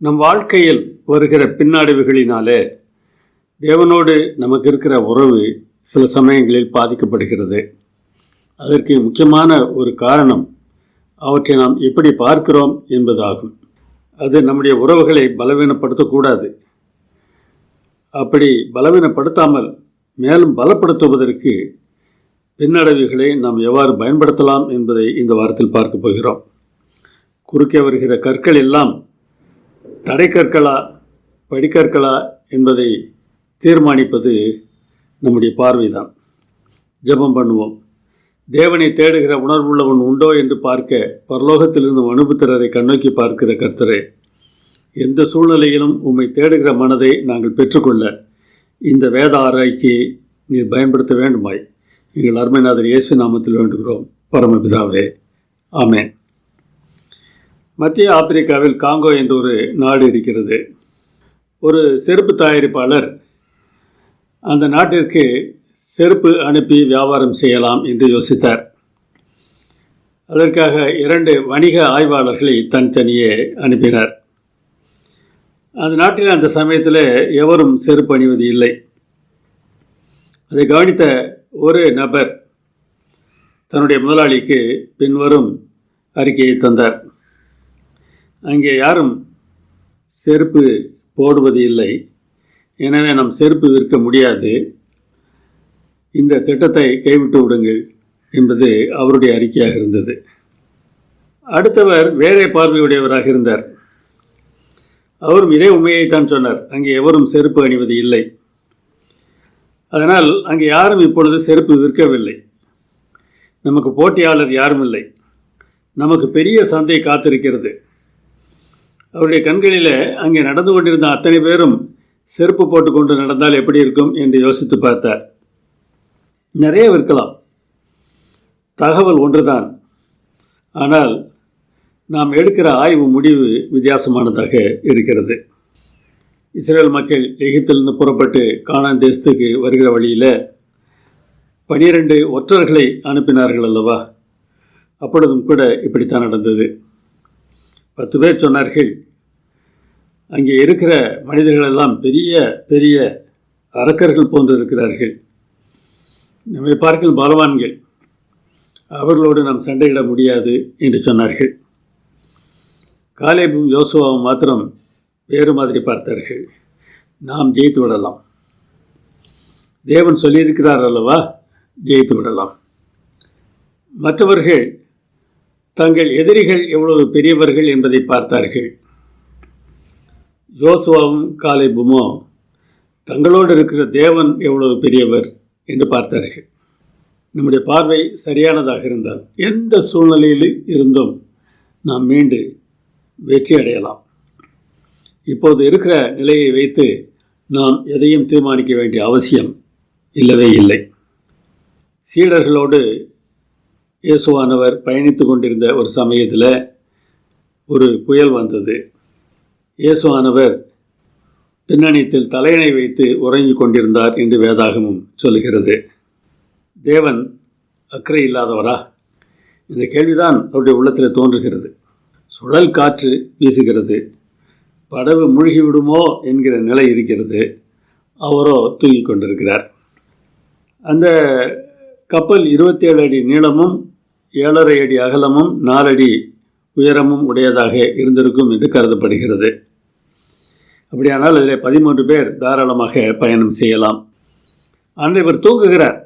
நம் வாழ்க்கையில் வருகிற பின்னடைவுகளினாலே தேவனோடு நமக்கு இருக்கிற உறவு சில சமயங்களில் பாதிக்கப்படுகிறது. அதற்கு முக்கியமான ஒரு காரணம் அவற்றை நாம் எப்படி பார்க்கிறோம் என்பதாகும். அது நம்முடைய உறவுகளை பலவீனப்படுத்தக்கூடாது. அப்படி பலவீனப்படுத்தாமல் மேலும் பலப்படுத்துவதற்கு பின்னடைவுகளை நாம் எவ்வாறு பயன்படுத்தலாம் என்பதை இந்த வாரத்தில் பார்க்க போகிறோம். குறுக்கே வருகிற கற்கள் எல்லாம் தடைக்கற்களா படிக்கற்களா என்பதை தீர்மானிப்பது நம்முடைய பார்வைதான். ஜெபம் பண்ணுவோம். தேவனை தேடுகிற உணர்வுள்ளவன் உண்டோ என்று பார்க்க பரலோகத்திலிருந்து அனுபுத்திரரை கண்ணோக்கி பார்க்கிற கர்த்தரே, எந்த சூழ்நிலையிலும் உம்மை தேடுகிற மனதை நாங்கள் பெற்றுக்கொள்ள இந்த வேத ஆராய்ச்சியை நீர் பயன்படுத்த வேண்டுமாய் எங்கள் அருமைநாதர் இயேசு நாமத்தில் வேண்டுகிறோம் பரமபிதாவே, ஆமென். மத்திய ஆப்பிரிக்காவில் காங்கோ என்ற ஒரு நாடு இருக்கிறது. ஒரு செருப்பு தயாரிப்பாளர் அந்த நாட்டிற்கு செருப்பு அனுப்பி வியாபாரம் செய்யலாம் என்று யோசித்தார். அதற்காக 2 வணிக ஆய்வாளர்களை தனித்தனியே அனுப்பினார். அந்த நாட்டில் அந்த சமயத்தில் எவரும் செருப்பு அணிவது இல்லை. அதை கவனித்த ஒரு நபர் தன்னுடைய முதலாளிக்கு பின்வரும் அறிக்கையை தந்தார். அங்கே யாரும் செருப்பு போடுவது இல்லை, எனவே நம் செருப்பு விற்க முடியாது, இந்த திட்டத்தை கைவிட்டு விடுங்கள் என்பது அவருடைய அறிக்கையாக இருந்தது. அடுத்தவர் வேறே பார்வையுடையவராக இருந்தார். அவரும் இதே உண்மையைத்தான் சொன்னார். அங்கே எவரும் செருப்பு அணிவது இல்லை, அதனால் அங்கே யாரும் இப்பொழுது செருப்பு விற்கவில்லை, நமக்கு போட்டியாளர் யாரும் இல்லை, நமக்கு பெரிய சந்தை காத்திருக்கிறது. அவருடைய கண்களில் அங்கே நடந்து கொண்டிருந்த அத்தனை பேரும் செருப்பு போட்டுக்கொண்டு நடந்தால் எப்படி இருக்கும் என்று யோசித்து பார்த்தார். நிறைய விற்கலாம், தகவல் ஒன்றுதான், ஆனால் நாம் எடுக்கிற ஆய்வு முடிவு வித்தியாசமானதாக இருக்கிறது. இஸ்ரேல் மக்கள் எகிப்திலிருந்து புறப்பட்டு கானான் தேசத்துக்கு வருகிற வழியில் 12 ஒற்றர்களை அனுப்பினார்கள் அல்லவா? அப்பொழுதும் கூட இப்படித்தான் நடந்தது. 10 பேர் சொன்னார்கள், அங்கே இருக்கிற மனிதர்களெல்லாம் பெரிய பெரிய அரக்கர்கள் போன்று இருக்கிறார்கள், நம்மை பார்க்கும் பலவான்கள், அவர்களோடு நாம் சண்டையிட முடியாது என்று சொன்னார்கள். காலேபும் யோசுவாவும் மாத்திரம் வேறு மாதிரி பார்த்தார்கள். நாம் ஜெயித்து விடலாம், தேவன் சொல்லியிருக்கிறார் அல்லவா, ஜெயித்து விடலாம். மற்றவர்கள் தங்கள் எதிரிகள் எவ்வளவு பெரியவர்கள் என்பதை பார்த்தார்கள். யோசுவாவும் காலேபுமோ தங்களோடு இருக்கிற தேவன் எவ்வளவு பெரியவர் என்று பார்த்தார்கள். நம்முடைய பார்வை சரியானதாக இருந்தால் எந்த சூழ்நிலையில் இருந்தும் நாம் மீண்டு வெற்றி அடையலாம். இப்போது இருக்கிற நிலையை வைத்து நாம் எதையும் தீர்மானிக்க வேண்டிய அவசியம் இல்லவே இல்லை. சீடர்களோடு இயேசுவானவர் பயணித்து கொண்டிருந்த ஒரு சமயத்தில் ஒரு புயல் வந்தது. இயேசுவானவர் பின்னணியத்தில் தலையணை வைத்து உறங்கி கொண்டிருந்தார் என்று வேதாகமும் சொல்லுகிறது. தேவன் அக்கறை இல்லாதவரா? இந்த கேள்விதான் அவருடைய உள்ளத்தில் தோன்றுகிறது. சுழல் காற்று வீசுகிறது, படகு மூழ்கிவிடுமோ என்கிற நிலை இருக்கிறது, அவரோ தூங்கிக் கொண்டிருக்கிறார். அந்த கப்பல் 27 அடி நீளமும் 7.5 அடி அகலமும் 4 அடி உயரமும் உடையதாக இருந்திருக்கும் என்று கருதப்படுகிறது. அப்படியானால் அதில் 13 பேர் தாராளமாக பயணம் செய்யலாம். ஆனால் இவர் தூங்குகிறார்.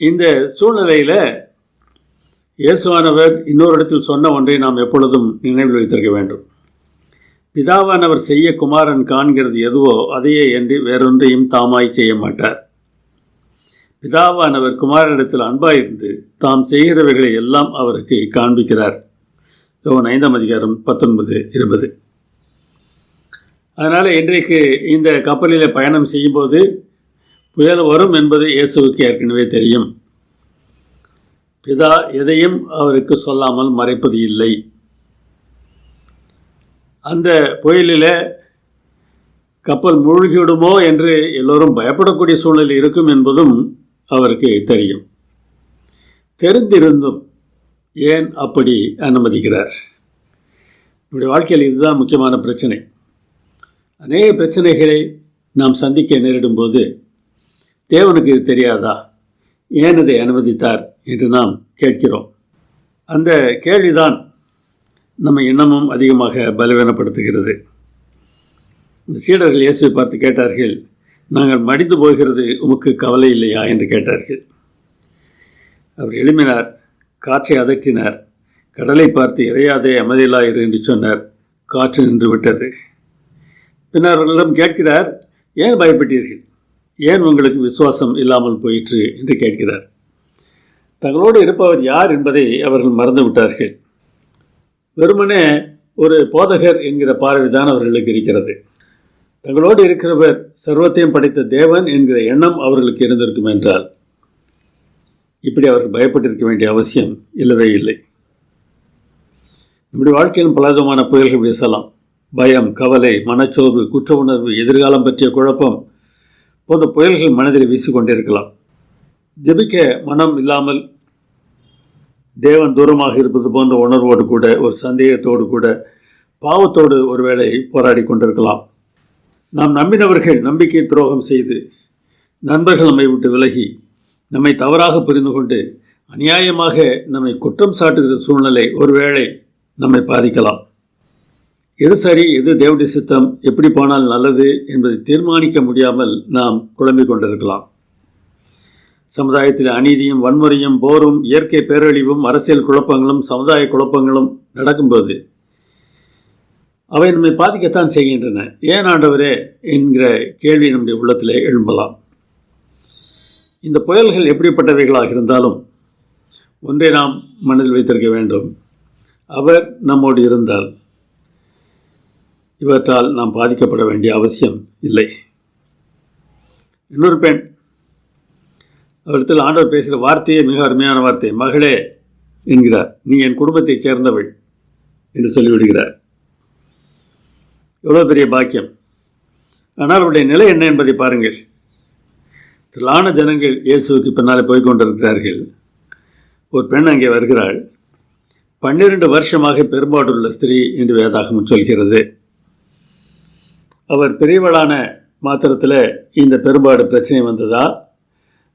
இந்த சூழ்நிலையில் இயேசுவானவர் இன்னொரு இடத்தில் சொன்ன ஒன்றை நாம் எப்பொழுதும் நினைவில் வைத்திருக்க வேண்டும். பிதாவானவர் செய்ய குமாரன் காண்கிறது எதுவோ அதையே என்று வேறொன்றையும் தாமாய் செய்ய மாட்டார். பிதாவானவர் குமாரனிடத்தில் அன்பாயிருந்து தாம் செய்கிறவைகளை எல்லாம் அவருக்கு காண்பிக்கிறார். யோவான் 5ஆம் அதிகாரம் 19-20. அதனால் இன்றைக்கு இந்த கப்பலில் பயணம் செய்யும்போது புயல் வரும் என்பது இயேசுவுக்கு ஏற்கனவே தெரியும். பிதா எதையும் அவருக்கு சொல்லாமல் மறைப்பது இல்லை. அந்த புயலில் கப்பல் மூழ்கிவிடுமோ என்று எல்லோரும் பயப்படக்கூடிய சூழ்நிலை இருக்கும் என்பதும் அவருக்கு தெரியும். தெரிந்திருந்தும் ஏன் அப்படி அனுமதிக்கிறார்? நம்முடைய வாழ்க்கையில் இதுதான் முக்கியமான பிரச்சனை. அநேக பிரச்சனைகளை நாம் சந்திக்க நேரிடும் போது தேவனுக்கு இது தெரியாதா, ஏன் இதை அனுமதித்தார் என்று நாம் கேட்கிறோம். அந்த கேள்விதான் நம்ம இன்னமும் அதிகமாக பலவீனப்படுத்துகிறது. சீடர்கள் இயேசுவை பார்த்து கேட்டார்கள், நாங்கள் மடிந்து போகிறது உமக்கு கவலை இல்லையா என்று கேட்டார்கள். அவர் எழுப்பினார், காற்றை அதட்டினார், கடலை பார்த்து இறையாதே அமைதியிலாயிரு என்று சொன்னார். காற்று நின்று விட்டது. பின்னர் அவர்களிடம் கேட்கிறார், ஏன் பயப்பட்டீர்கள், ஏன் உங்களுக்கு விசுவாசம் இல்லாமல் போயிற்று என்று கேட்கிறார். தங்களோடு இருப்பவர் யார் என்பதை அவர்கள் மறந்து விட்டார்கள். வெறுமனே ஒரு போதகர் என்கிற பார்வைதான் அவர்களுக்கு இருக்கிறது. தங்களோடு இருக்கிறவர் சர்வத்தையும் படைத்த தேவன் என்கிற எண்ணம் அவர்களுக்கு இருந்திருக்கும் என்றால் இப்படி அவர்கள் பயப்பட்டிருக்க வேண்டிய அவசியம் இல்லவே இல்லை. நம்முடைய வாழ்க்கையிலும் பலவிதமான புயல்கள் வீசலாம். பயம், கவலை, மனச்சோர்வு, குற்ற உணர்வு, எதிர்காலம் பற்றிய குழப்பம் போன்ற புயல்கள் மனதில் வீசிக்கொண்டிருக்கலாம். ஜெபிக்க மனம் இல்லாமல் தேவன் தூரமாக இருப்பது போன்ற உணர்வோடு கூட, ஒரு சந்தேகத்தோடு கூட, பாவத்தோடு ஒருவேளை போராடி கொண்டிருக்கலாம். நாம் நம்பினவர்கள் நம்பிக்கை துரோகம் செய்து, நண்பர்கள் நம்மை விட்டு விலகி, நம்மை தவறாக புரிந்து கொண்டு அநியாயமாக நம்மை குற்றம் சாட்டுகிற சூழ்நிலை ஒருவேளை நம்மை பாதிக்கலாம். எது சரி, எது தேவனுடைய சித்தம், எப்படி போனால் நல்லது என்பதை தீர்மானிக்க முடியாமல் நாம் குழம்பிக் கொண்டிருக்கலாம். சமுதாயத்தில் அநீதியும் வன்முறையும் போரும் இயற்கை பேரழிவும் அரசியல் குழப்பங்களும் சமுதாய குழப்பங்களும் நடக்கும்போது அவை நம்மை பாதிக்கத்தான் செய்கின்றன. ஏன் ஆண்டவரே என்கிற கேள்வி நம்முடைய உள்ளத்திலே எழும்பலாம். இந்த புயல்கள் எப்படிப்பட்டவைகளாக இருந்தாலும் ஒன்றை நாம் மனதில் வைத்திருக்க வேண்டும், அவர் நம்மோடு இருந்தால் இவற்றால் நாம் பாதிக்கப்பட வேண்டிய அவசியம் இல்லை. இன்னொரு பெண், அவரிடத்தில் ஆண்டவர் பேசுகிற வார்த்தையே மிக அருமையான வார்த்தை. மகளே என்கிறார், நீ என் குடும்பத்தைச் சேர்ந்தவள் என்று சொல்லிவிடுகிறார். எவ்வளோ பெரிய பாக்கியம்! ஆனால் அவருடைய நிலை என்ன என்பதை பாருங்கள். திரளான ஜனங்கள் இயேசுவுக்கு பின்னாலே போய்கொண்டிருக்கிறார்கள். ஒரு பெண் அங்கே வருகிறாள். 12 வருஷமாக பெரும்பாடுள்ள ஸ்திரீ என்று வேதாகமம் சொல்கிறது. அவர் பெரியவளான மாத்திரத்தில் இந்த பெரும்பாடு பிரச்சனை வந்ததா,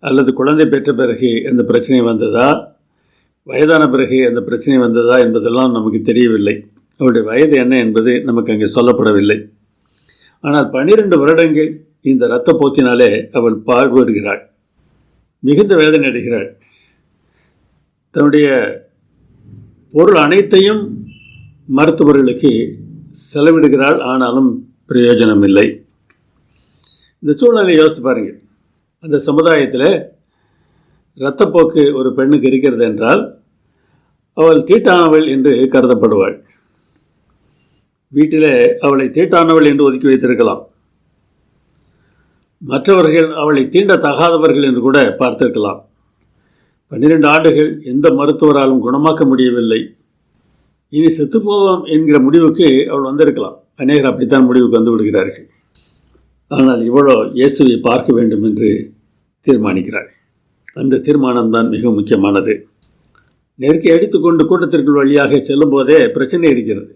அல்லது குழந்தை பெற்ற பிறகு அந்த பிரச்சனை வந்ததா, வயதான பிறகு அந்த பிரச்சனை வந்ததா என்பதெல்லாம் நமக்கு தெரியவில்லை. அவருடைய வயது என்ன என்பது நமக்கு அங்கே சொல்லப்படவில்லை. ஆனால் 12 வருடங்கள் இந்த இரத்தப்போக்கினாலே அவள் பாடுபடுகிறாள், மிகுந்த வேதனை அடைகிறாள். தன்னுடைய பொருள் அனைத்தையும் மருத்துவர்களுக்கு செலவிடுகிறாள், ஆனாலும் பிரயோஜனம் இல்லை. இந்த சூழ்நிலையை யோசித்து பாருங்கள். அந்த சமுதாயத்தில் இரத்தப்போக்கு ஒரு பெண்ணுக்கு இருக்கிறது என்றால் அவள் தீட்டானவள் என்று கருதப்படுவாள். வீட்டிலே அவளை தீட்டானவள் என்று ஒதுக்கி வைத்திருக்கலாம். மற்றவர்கள் அவளை தீண்டத்தகாதவர்கள் என்று கூட பார்த்திருக்கலாம். 12 ஆண்டுகள் எந்த மருத்துவராலும் குணமாக்க முடியவில்லை. இனி செத்துப்போவோம் என்கிற முடிவுக்கு அவள் வந்திருக்கலாம். அநேகர் அப்படித்தான் முடிவுக்கு வந்து விடுகிறார்கள். ஆனால் இவளோ இயேசுவை பார்க்க வேண்டும் என்று தீர்மானிக்கிறாள். அந்த தீர்மானம்தான் மிக முக்கியமானது. நெருக்கி அடித்துக்கொண்டு கூட்டத்திற்குள் வழியாக செல்லும் போதே பிரச்சனை இருக்கிறது.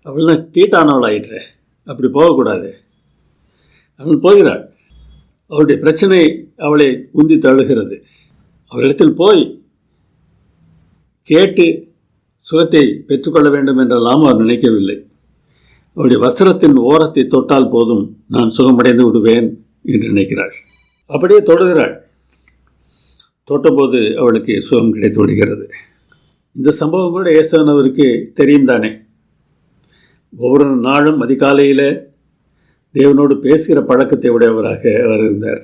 அவள் தான் தீட்டானவள் ஆயிற்று, அப்படி போகக்கூடாது. அவள் போகிறாள். அவளுடைய பிரச்சனை அவளை உந்தி தழுகிறது. அவளிடத்தில் போய் கேட்டு சுகத்தை பெற்றுக்கொள்ள வேண்டும் என்றெல்லாம் அவர் நினைக்கவில்லை. அவருடைய வஸ்திரத்தின் ஓரத்தை தொட்டால் போதும், நான் சுகமடைந்து விடுவேன் என்று நினைக்கிறாள். அப்படியே தொடுகிறாள். தொட்டபோது அவளுக்கு சுகம் கிடைத்து விடுகிறது. இந்த சம்பவம் கூட இயேசுவிற்கு தெரியும் தானே. ஒவ்வொரு நாளும் அதிகாலையில் தேவனோடு பேசுகிற பழக்கத்தை உடையவராக அவர் இருந்தார்.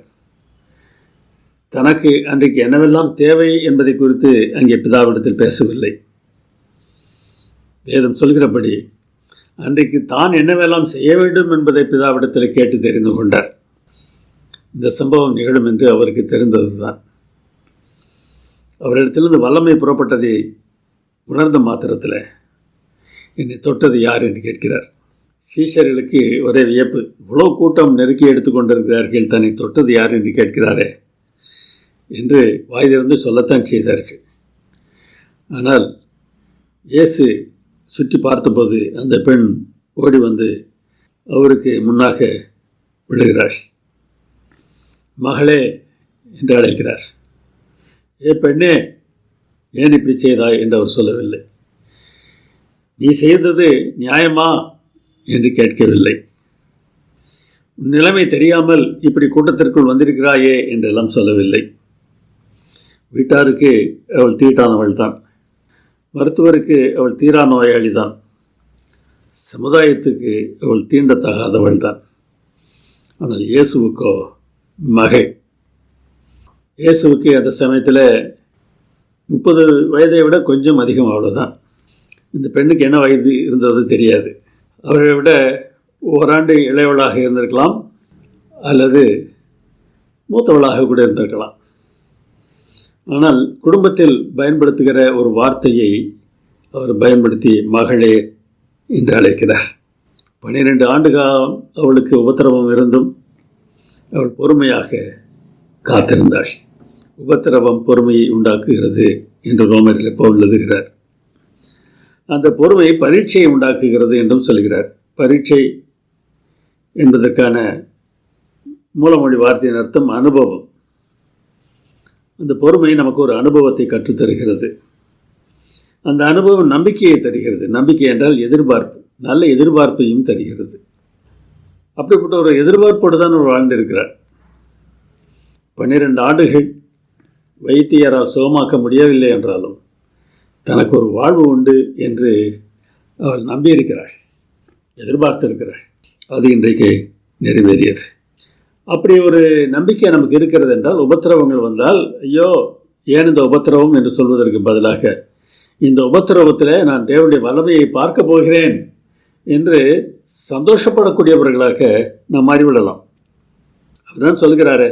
தனக்கு அன்றைக்கு என்னவெல்லாம் தேவை என்பதை குறித்து அங்கே பிதாவிடத்தில் பேசவில்லை. வேதம் சொல்கிறபடி அன்றைக்கு தான் என்னவெல்லாம் செய்ய வேண்டும் என்பதை பிதாவிடத்தில் கேட்டு தெரிந்து கொண்டார். இந்த சம்பவம் நிகழும் என்று அவருக்கு தெரிந்தது தான். அவரிடத்திலிருந்து வல்லமை புறப்பட்டதை உணர்ந்த மாத்திரத்தில் என்னை தொட்டது யார் என்று கேட்கிறார். சீஷர்களுக்கு ஒரே வியப்பு. இவ்வளோ கூட்டம் நெருக்கி எடுத்துக்கொண்டிருக்கிறார்கள், தன்னை தொட்டது யார் என்று கேட்கிறாரே என்று வாய்திருந்து சொல்லத்தான் செய்தார்கள். ஆனால் இயேசு சுற்றி பார்த்தபோது அந்த பெண் ஓடி வந்து அவருக்கு முன்னாக விழுகிறார். மகளே என்று அழைக்கிறார். ஏ பெண்ணே, ஏன் இப்படி செய்தாய் என்று அவர் சொல்லவில்லை. நீ செய்தது நியாயமா என்று கேட்கவில்லை. உன் நிலைமை தெரியாமல் இப்படி கூட்டத்திற்குள் வந்திருக்கிறாயே என்றெல்லாம் சொல்லவில்லை. வீட்டாருக்கு அவள் தீட்டானவள் தான், மருத்துவருக்கு அவள் தீரா நோயாளி தான், சமுதாயத்துக்கு அவள் தீண்டத்தகாதவள் தான். ஆனால் இயேசுவுக்கோ மகை. இயேசுவுக்கு அந்த சமயத்தில் 30 வயதை விட கொஞ்சம் அதிகம், அவ்வளோதான். இந்த பெண்ணுக்கு என்ன வயது இருந்தது தெரியாது. அவரை விட ஓராண்டு இளையவளாக இருந்திருக்கலாம், அல்லது மூத்தவளாக கூட இருந்திருக்கலாம். ஆனால் குடும்பத்தில் பயன்படுத்துகிற ஒரு வார்த்தையை அவர் பயன்படுத்தி மகளே என்று அழைக்கிறார். 12 ஆண்டு காலம் அவளுக்கு உபத்திரவம் இருந்தும் அவள் பொறுமையாக காத்திருந்தாள். உபத்திரவம் பொறுமையை உண்டாக்குகிறது என்று ரோமரில் பவுல் எழுதுகிறார். அந்த பொறுமை பரீட்சையை உண்டாக்குகிறது என்றும் சொல்கிறார். பரீட்சை என்பதற்கான மூலமொழி வார்த்தையின் அர்த்தம் அனுபவம். அந்த பொறுமை நமக்கு ஒரு அனுபவத்தை கற்றுத்தருகிறது. அந்த அனுபவம் நம்பிக்கையை தருகிறது. நம்பிக்கை என்றால் எதிர்பார்ப்பு, நல்ல எதிர்பார்ப்பையும் தருகிறது. அப்படிப்பட்ட ஒரு எதிர்பார்ப்போடு தான் அவர் வாழ்ந்திருக்கிறார். 12 ஆண்டுகள் வைத்தியரால் சுகமாக்க முடியவில்லை என்றாலும் தனக்கு ஒரு வாழ்வு உண்டு என்று அவள் நம்பியிருக்கிறாள், எதிர்பார்த்திருக்கிறாள். அது இன்றைக்கு நிறைவேறியது. அப்படி ஒரு நம்பிக்கை நமக்கு இருக்கிறது என்றால், உபத்திரவங்கள் வந்தால் ஐயோ ஏன் இந்த உபத்திரவம் என்று சொல்வதற்கு பதிலாக இந்த உபத்திரவத்தில் நான் தேவனுடைய வல்லமையை பார்க்க போகிறேன் என்று சந்தோஷப்படக்கூடியவர்களாக நாம் மாறிவிடலாம். அப்படிதான் சொல்கிறாரே,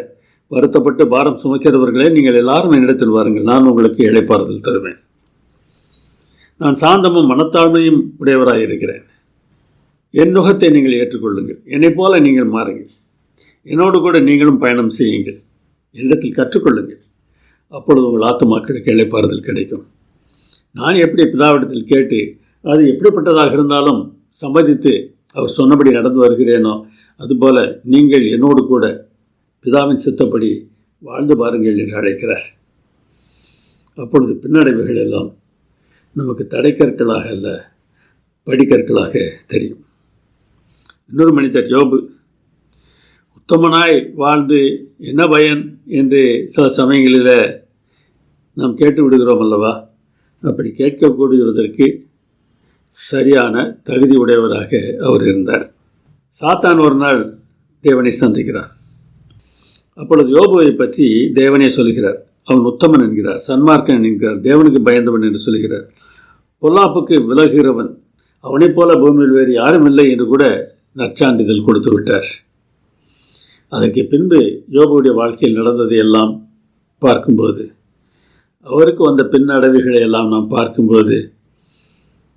வருத்தப்பட்டு பாரம் சுமக்கிறவர்களே நீங்கள் எல்லாரும் என்னிடத்தில் வாருங்கள், நான் உங்களுக்கு இளைப்பாறுதல் தருவேன். நான் சாந்தமும் மனத்தாழ்மையும் உடையவராக இருக்கிறேன். என் நுகத்தை நீங்கள் ஏற்றுக்கொள்ளுங்கள், என்னை போல நீங்கள் மாறுங்கள், என்னோடு கூட நீங்களும் பயணம் செய்யுங்கள், என்னிடத்தில் கற்றுக்கொள்ளுங்கள். அப்பொழுது உங்கள் ஆத்துமாக்களுக்கு இளைப்பாறுதல் கிடைக்கும். நான் எப்படி பிதாவிடத்தில் கேட்டு அது எப்படிப்பட்டதாக இருந்தாலும் சம்மதித்து அவர் சொன்னபடி நடந்து வருகிறேனோ, அதுபோல நீங்கள் என்னோடு கூட பிதாவின் சித்தப்படி வாழ்ந்து பாருங்கள் என்று அழைக்கிறார். அப்பொழுது பின்னடைவுகள் எல்லாம் நமக்கு தடைக்கற்களாக அல்ல, படிக்கற்களாக தெரியும். இன்னொரு மனிதர் யோபு, உத்தமனாய் வாழ்ந்து என்ன பயன் என்று சில சமயங்களில் நாம் கேட்டு விடுகிறோம் அல்லவா? அப்படி கேட்கக்கூடியதற்கு சரியான தகுதி உடையவராக அவர் இருந்தார். சாத்தான் ஒரு நாள் தேவனை சந்திக்கிறார். அப்பொழுது யோபுவை பற்றி தேவனே சொல்கிறார். அவன் உத்தமன் என்கிறார், சன்மார்க்கன் என்கிறார், தேவனுக்கு பயந்தவன் என்று சொல்கிறார், பொல்லாப்புக்கு விலகுகிறவன், அவனைப் போல பூமியில் வேறு யாரும் இல்லை என்று கூட நற்சான்றிதழ் கொடுத்து விட்டார். அதற்கு பின்பு யோபுடைய வாழ்க்கையில் நடந்ததை எல்லாம் பார்க்கும்போது, அவருக்கு வந்த பின்னடைவுகளை எல்லாம் நாம் பார்க்கும்போது,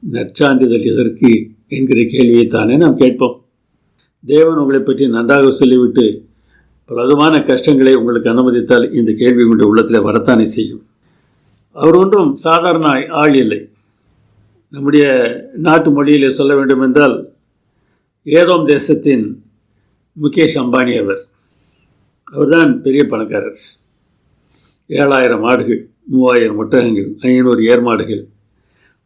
நற்சான்றிதழ் எதற்கு என்கிற கேள்வியைத்தானே நாம் கேட்போம். தேவன் உங்களை பற்றி நன்றாக சொல்லிவிட்டு பலவிதமான கஷ்டங்களை உங்களுக்கு அனுமதித்தால் இந்த கேள்வி உங்களுடைய உள்ளத்தில் வரத்தானே செய்யும். அவர் ஒன்றும் சாதாரண ஆள் இல்லை. நம்முடைய நாட்டு மொழியிலே சொல்ல வேண்டும் என்றால், ஏதோம் தேசத்தின் முகேஷ் அம்பானி அவர்தான் பெரிய பணக்காரர். 7000 மாடுகள், 3000 ஒட்டகங்கள், 500 ஏர் மாடுகள்.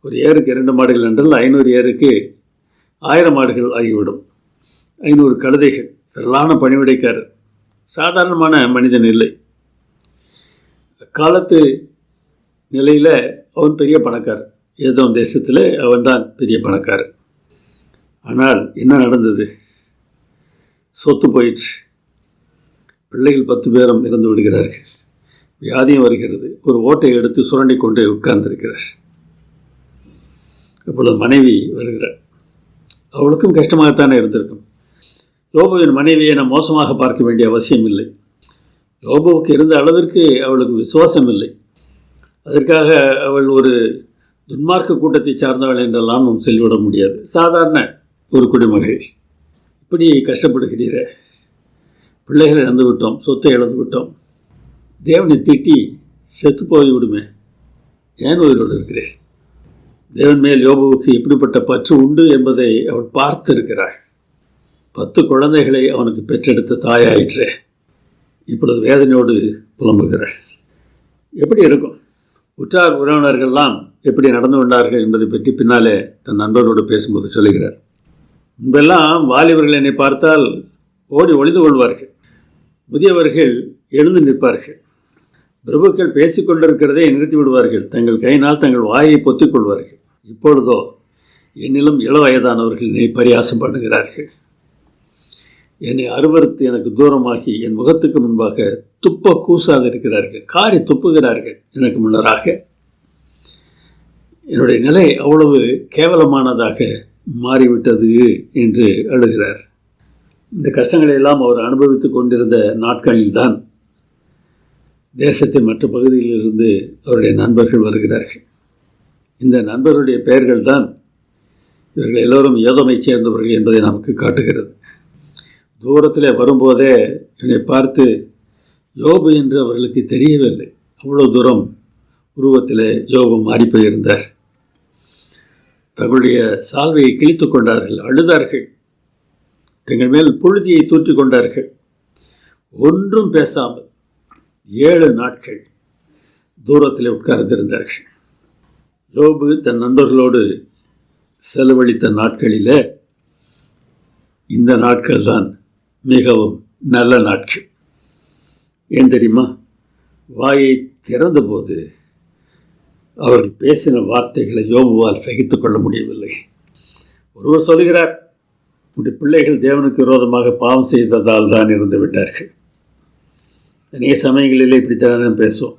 ஒரு ஏருக்கு 2 மாடுகள் என்றால் 500 ஏருக்கு 1000 மாடுகள் ஆகிவிடும். 500 கழுதைகள். திரளான பணிவிடைக்காரர். சாதாரணமான மனிதன் இல்லை. காலத்து நிலையில் அவன் பெரிய பணக்காரர். ஏதோ தேசத்தில் அவன்தான் பெரிய பணக்காரர். ஆனால் என்ன நடந்தது? சொத்து போயிடுச்சு. பிள்ளைகள் 10 பேரும் இறந்து விடுகிறார்கள். வியாதியும் வருகிறது. ஒரு ஓட்டை எடுத்து சுரண்டி கொண்டு உட்கார்ந்திருக்கிறார். அப்பொழுது மனைவி வருகிறார். அவளுக்கும் கஷ்டமாகத்தானே இருந்திருக்கும். யோபுவின் மனைவியை நாம் மோசமாக பார்க்க வேண்டிய அவசியம் இல்லை. யோபுவுக்கு இருந்த அளவிற்கு அவளுக்கு விசுவாசம் இல்லை. அதற்காக அவள் ஒரு துன்மார்க்க கூட்டத்தை சார்ந்தவள் என்றெல்லாம் நாம் சொல்லிவிட முடியாது. சாதாரண ஒரு குடிமகள். இப்படி கஷ்டப்படுகிறீர, பிள்ளைகளை இழந்து விட்டோம், சொத்தை இழந்து விட்டோம், தேவனை திட்டி செத்து போய் விடுமே, ஏன் உயிரோடு இருக்கிறேன் தேவன் மேல் யோபுவுக்கு எப்படிப்பட்ட பற்று உண்டு என்பதை அவள் பார்த்திருக்கிறாள். 10 குழந்தைகளை அவனுக்கு பெற்றெடுத்த தாயாயிற்றே, இப்பொழுது வேதனையோடு புலம்புகிறாள். எப்படி இருக்கும்? உற்றார் உறவினர்கள்லாம் எப்படி நடந்து கொண்டார்கள் என்பதை பற்றி பின்னாலே தன் நண்பர்களோடு பேசும்போது சொல்லுகிறார். முன்பெல்லாம் வாலிபர்கள் என்னை பார்த்தால் ஓடி ஒளிந்து கொள்வார்கள், முதியவர்கள் எழுந்து நிற்பார்கள், பிரபுக்கள் பேசிக்கொண்டிருக்கிறதை நிறுத்தி விடுவார்கள், தங்கள் கையினால் தங்கள் வாயை பொத்திக் கொள்வார்கள். இப்பொழுதோ என்னிலும் இளவயதானவர்கள் என்னை பரியாசம் பண்ணுகிறார்கள். என்னை அருவருத்து எனக்கு தூரமாகி என் முகத்துக்கு முன்பாக துப்ப கூசாக இருக்கிறார்கள், காரி துப்புகிறார்கள் எனக்கு முன்னராக. என்னுடைய நிலை அவ்வளவு கேவலமானதாக மாறிவிட்டது என்று அழுகிறார். இந்த கஷ்டங்களை எல்லாம் அவர் அனுபவித்து கொண்டிருந்த நாட்களில்தான் தேசத்தின் மற்ற பகுதியிலிருந்து அவருடைய நண்பர்கள் வருகிறார்கள். இந்த நண்பர்களுடைய பெயர்கள் தான் இவர்கள் எல்லோரும் ஏதோமைச் சேர்ந்தவர்கள் என்பதை நமக்கு காட்டுகிறது. தூரத்தில் வரும்போதே என்னை பார்த்து யோபு என்று அவர்களுக்கு தெரியவில்லை. அவ்வளோ தூரம் உருவத்தில் யோபு மாறி போயிருந்தார். தங்களுடைய சால்வையை கிழித்து கொண்டார்கள், அழுதார்கள், தங்கள் மேல் புழுதியை தூற்றி கொண்டார்கள். ஒன்றும் பேசாமல் 7 நாட்கள் தூரத்தில் உட்கார்ந்திருந்தார்கள். யோபு தன் நண்பர்களோடு செலவழித்த நாட்களில் இந்த நாட்கள் தான் மிகவும் நல்ல நாட்கள். ஏன் தெரியுமா? வாயை திறந்தபோது அவர்கள் பேசின வார்த்தைகளை யோபுவால் சகித்து கொள்ள முடியவில்லை. ஒருவர் சொல்கிறார், உடைய பிள்ளைகள் தேவனுக்கு விரோதமாக பாவம் செய்ததால் தான் இருந்து விட்டார்கள். அநேக சமயங்களிலே இப்படித்தான் பேசுவோம்.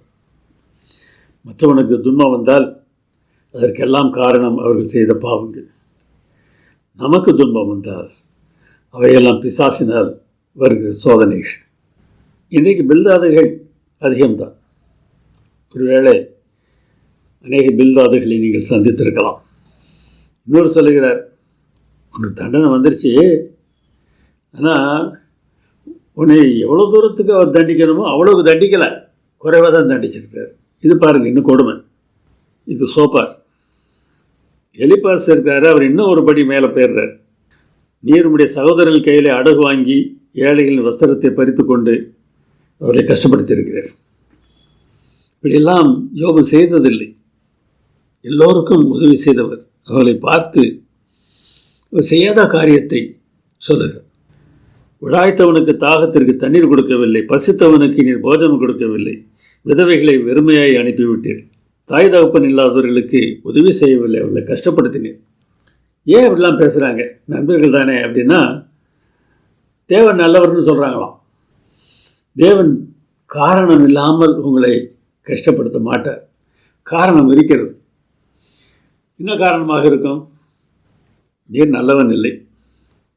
மற்றவனுக்கு துன்பம் வந்தால் அதற்கெல்லாம் காரணம் அவர்கள் செய்த பாவங்கள். நமக்கு துன்பம் வந்தால் அவையெல்லாம் பிசாசினால் வருகிற சோதனைகள். இன்றைக்கு பில்தாதுகள் அதிகம்தான். ஒருவேளை அநேக பில்தாதுகளை நீங்கள் சந்தித்திருக்கலாம். இன்னொரு சொல்லுகிறார், உனக்கு தண்டனை வந்துருச்சு, ஆனால் உன்னை எவ்வளோ தூரத்துக்கு அவர் தண்டிக்கணுமோ அவ்வளோக்கு தண்டிக்கலை, குறைவாக தான் தண்டிச்சிருக்கார். இது பாருங்கள், இன்னும் கொடுமை. இது சோப்பார். எலிபாஸ் இருக்கார், அவர் இன்னும் ஒரு படி மேலே போயிடுறார். நீர் உடைய சகோதரர்கள் கையில் அடகு வாங்கி ஏழைகளின் வஸ்திரத்தை பறித்து கொண்டு அவர்களை கஷ்டப்படுத்தியிருக்கிறார். இப்படியெல்லாம் யோபு செய்ததில்லை. எல்லோருக்கும் உதவி செய்தவர். அவர்களை பார்த்து அவர் செய்யாத காரியத்தை சொல்லுகிறார். விழாய்த்தவனுக்கு தாகத்திற்கு தண்ணீர் கொடுக்கவில்லை, பசித்தவனுக்கு நீர் போஜனம் கொடுக்கவில்லை, விதவைகளை வெறுமையாய் அனுப்பிவிட்டீர், தாய் தகப்பன் இல்லாதவர்களுக்கு உதவி செய்யவில்லை, அவர்களை கஷ்டப்படுத்தினீர். ஏன் அப்படிலாம் பேசுகிறாங்க? நண்பர்கள் தானே அப்படின்னா தேவன் நல்லவர்னு சொல்கிறாங்களாம். தேவன் காரணம் இல்லாமல் உங்களை கஷ்டப்படுத்த மாட்டார். காரணம் இருக்கிறது. என்ன காரணமாக இருக்கும்? நீர் நல்லவன் இல்லை,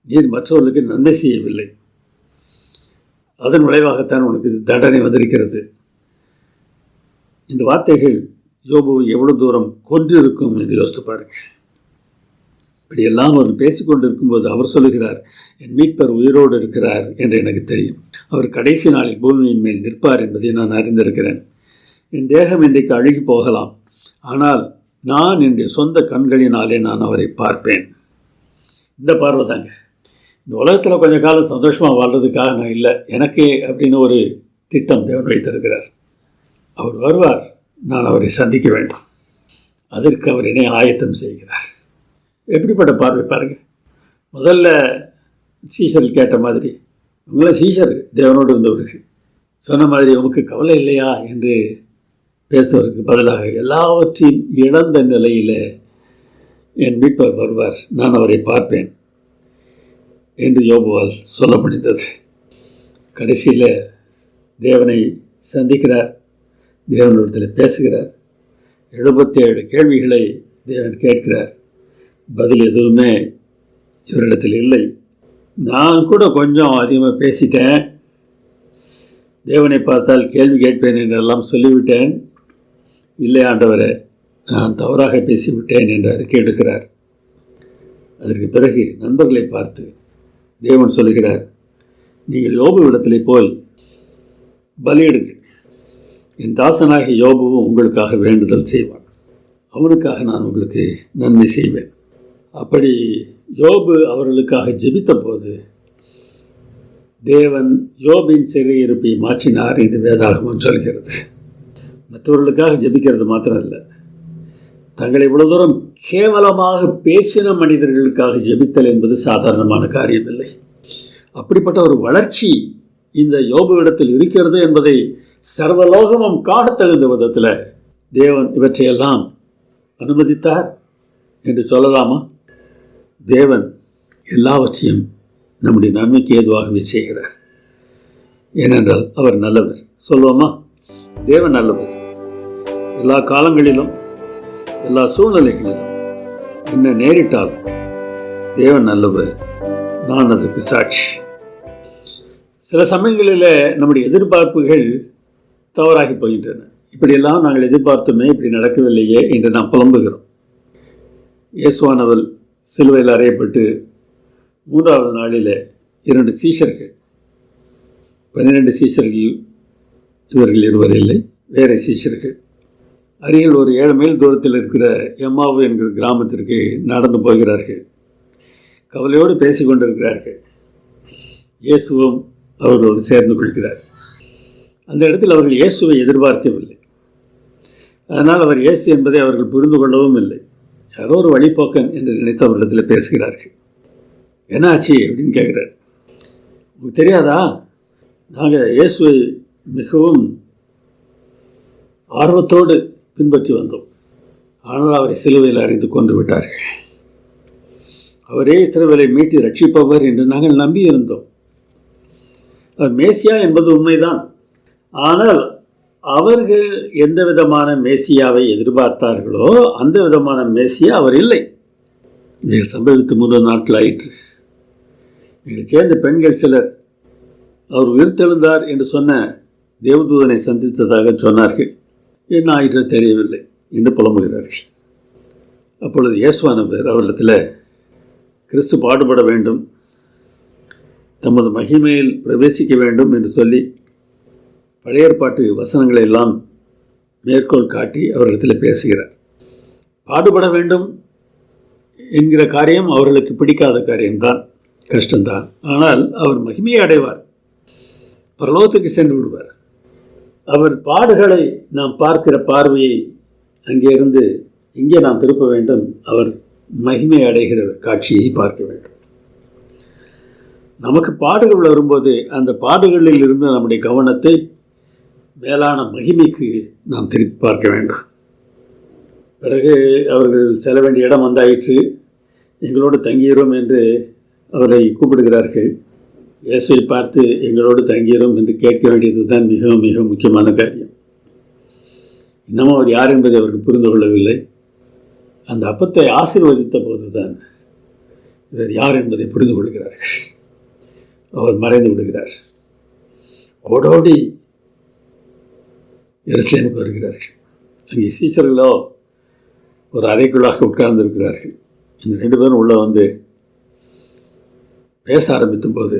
நீர் மற்றவர்களுக்கு நன்மை செய்யவில்லை, அதன் விளைவாகத்தான் உனக்கு தண்டனை வந்திருக்கிறது. இந்த வார்த்தைகள் யோபுவை எவ்வளவு தூரம் கொன்றிருக்கும் என்று யோசித்து பாருங்கள். இப்படியெல்லாம் அவர் பேசிக்கொண்டு இருக்கும்போது அவர் சொல்லுகிறார், என் மீட்பர் உயிரோடு இருக்கிறார் என்று எனக்கு தெரியும். அவர் கடைசி நாளில் பூமியின் மேல் நிற்பார் என்பதை நான் அறிந்திருக்கிறேன். என் தேகம் இன்றைக்கு அழுகி போகலாம், ஆனால் நான் என்னுடைய சொந்த கண்களினாலே நான் அவரை பார்ப்பேன். இந்த பார்வை தாங்க. இந்த உலகத்தில் கொஞ்ச காலம் சந்தோஷமாக வாழ்றதுக்காக நான் இல்லை, எனக்கே அப்படின்னு ஒரு திட்டம் தேவன் வைத்திருக்கிறார். அவர் வருவார், நான் அவரை சந்திக்க வேண்டும். அதற்கு அவர் என்னை ஆயத்தம் செய்கிறார். எப்படிப்பட்ட பார்வை பாருங்கள். முதல்ல சீஷர்கள் கேட்ட மாதிரி, உங்களை சீஷர் தேவனோடு இருந்தவர்கள் சொன்ன மாதிரி உனக்கு கவலை இல்லையா என்று பேசுவதற்கு பதிலாக எல்லாவற்றையும் இழந்த நிலையில் என் மீட்பர் வருவார், நான் அவரை பார்ப்பேன் என்று யோபுவால் சொல்ல முடிந்தது. கடைசியில் தேவனை சந்திக்கிறார், தேவனிடத்தில் பேசுகிறார். 77 கேள்விகளை தேவன் கேட்கிறார். பதில் எதுவுமே இவரிடத்தில் இல்லை. நான் கூட கொஞ்சம் அதிகமாக பேசிட்டேன், தேவனை பார்த்தால் கேள்வி கேட்பேன் என்றெல்லாம் சொல்லிவிட்டேன், இல்லை ஆண்டவரே நான் தவறாக பேசிவிட்டேன் என்று அறிக்கை எடுக்கிறார். அதற்கு பிறகு நண்பர்களை பார்த்து தேவன் சொல்லுகிறார், நீங்கள் யோபுவிடத்திலே போய் பலியிடுங்கள், என் தாசனாகிய யோபுவும் உங்களுக்காக வேண்டுதல் செய்வான். அவனுக்காக நான் உங்களுக்கு நன்மை செய்வேன். அப்படி யோபு அவர்களுக்காக ஜெபித்த போது தேவன் யோபின் சிறையிருப்பை மாற்றினார் என்று வேதாகமம் சொல்கிறது. மற்றவர்களுக்காக ஜெபிக்கிறது மாத்திரம் இல்லை, தங்களை இவ்வளவு தூரம் கேவலமாக பேசின மனிதர்களுக்காக ஜெபித்தல் என்பது சாதாரணமான காரியமில்லை. அப்படிப்பட்ட ஒரு வளர்ச்சி இந்த யோபுவிடத்தில் இருக்கிறது என்பதை சர்வலோகமும் காணத் தகுந்த விதத்தில் தேவன் இவற்றையெல்லாம் அனுமதித்தார் என்று சொல்லலாமா? தேவன் எல்லாவற்றையும் நம்முடைய நன்மைக்கு ஏதுவாகவே செய்கிறார். ஏனென்றால் அவர் நல்லவர். சொல்லுவோமா? தேவன் நல்லவர். எல்லா காலங்களிலும் எல்லா சூழ்நிலைகளிலும் என்ன நேரிட்டாலும் தேவன் நல்லவர். நான் அதற்கு சாட்சி. சில சமயங்களில் நம்முடைய எதிர்பார்ப்புகள் தவறாகி போகின்றன. இப்படியெல்லாம் நாங்கள் எதிர்பார்த்துமே இப்படி நடக்கவில்லையே என்று நாம் புலம்புகிறோம். இயேசுவானவர் சிலுவையில் அறையப்பட்டு 3வது நாளில் 2 சீஷர்கள், 12 சீஷர்கள், இவர்கள் இருவர் இல்லை, வேறு சீஷர்கள் அருகில் ஒரு 7 மைல் தூரத்தில் இருக்கிற எம்மாவு என்கிற கிராமத்திற்கு நடந்து போகிறார்கள். கவலையோடு பேசி கொண்டிருக்கிறார்கள். இயேசுவும் அவர்களோடு சேர்ந்து கொள்கிறார். அந்த இடத்தில் அவர்கள் இயேசுவை எதிர்பார்க்கவில்லை. அதனால் அவர் இயேசு என்பதை அவர்கள் புரிந்து கொள்ளவும் இல்லை. யாரோ ஒரு வழிபோக்கன் என்று நினைத்து அவர்களிடத்தில் பேசுகிறார்கள். என்ன ஆச்சு அப்படின்னு கேட்குறாரு. உங்களுக்கு தெரியாதா, நாங்கள் இயேசுவை மிகவும் ஆர்வத்தோடு பின்பற்றி வந்தோம். ஆனால் அவரை சிலுவையில் அறைந்து கொண்டு விட்டார்கள். அவரே இஸ்ரவேலை மீட்டி ரட்சிப்பவர் என்று நாங்கள் நம்பி இருந்தோம். அவர் மேசியா என்பது உண்மைதான். ஆனால் அவர்கள் எந்த விதமான மேசியாவை எதிர்பார்த்தார்களோ அந்த விதமான மேசியா அவர் இல்லை. இதில் சம்பவித்து 3 நாட்கள் ஆயிற்று. எங்களை சேர்ந்த பெண்கள் சிலர் அவர் உயிர்த்தெழுந்தார் என்று சொன்ன தேவதூதனை சந்தித்ததாக சொன்னார்கள். என்ன ஆயிற்று தெரியவில்லை என்று புலம்புகிறார்கள். அப்பொழுது இயேசுவானவர் அவரிடத்தில் கிறிஸ்து பாடுபட வேண்டும், தமது மகிமையில் பிரவேசிக்க வேண்டும் என்று சொல்லி பழைய ஏற்பாட்டு வசனங்களை எல்லாம் மேற்கோள் காட்டி அவரிடத்தில் பேசுகிறார். பாடுபட வேண்டும் என்கிற காரியம் அவர்களுக்கு பிடிக்காத காரியம்தான், கஷ்டம்தான். ஆனால் அவர் மகிமையை அடைவார், பரலோகத்துக்கு சென்று விடுவார். அவர் பாடுகளை நாம் பார்க்கிற பார்வையை அங்கே இருந்து இங்கே நாம் திருப்ப வேண்டும். அவர் மகிமை அடைகிற காட்சியை பார்க்க வேண்டும். நமக்கு பாடுகள் வரும்போது அந்த பாடுகளில் இருந்து நம்முடைய கவனத்தை மேலான மகிமைக்கு நாம் திருப்பி பார்க்க வேண்டும். பிறகு அவர்கள் செல்ல வேண்டிய இடம் வந்தாயிற்று. எங்களோடு தங்கியிரும் என்று அவரை கூப்பிடுகிறார்கள். இயேசுவை பார்த்து எங்களோடு தங்கியிரும் என்று கேட்க வேண்டியது தான் மிக மிக முக்கியமான காரியம். இன்னமும் அவர் யார் என்பதை அவர்கள் புரிந்து கொள்ளவில்லை. அந்த அப்பத்தை ஆசீர்வதித்த போது தான் இவர் யார் என்பதை புரிந்து கொள்கிறார்கள். அவர் மறைந்து விடுகிறார். ஓடோடி எருசலேமுக்கு வருகிறார்கள். அங்கே சீசர்களோ ஒரு அறைக்குள்ளாக உட்கார்ந்திருக்கிறார்கள். இந்த 2 பேரும் உள்ளே வந்து பேச ஆரம்பித்த போது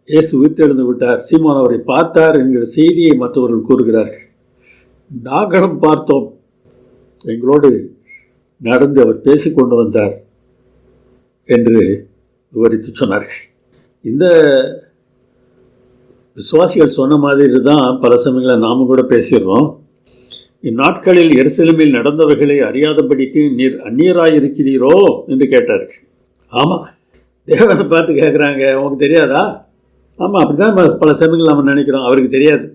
இயேசு உயிர்த்தெழுந்து விட்டார், சீமோன் அவரை பார்த்தார் என்கிற செய்தியை மற்றவர்கள் கூறுகிறார்கள். நாங்களும் பார்த்தோம், எங்களோடு நடந்து அவர் பேசிக்கொண்டு வந்தார் என்று விவரித்து சொன்னார்கள். இந்த விசுவாசிகள் சொன்ன மாதிரி தான் பல சமயங்களில் நாம கூட பேசிடுறோம். இந்நாட்களில் எருசலேமில் நடந்தவைகளை அறியாதபடிக்கு நீர் அந்நியராயிருக்கிறீரோ என்று கேட்டார்கள். ஆமாம், தேவனை பார்த்து கேட்குறாங்க, உங்களுக்கு தெரியாதா? ஆமாம், அப்படி தான் பல சமயங்கள் நம்ம நினைக்கிறோம். அவருக்கு தெரியாது.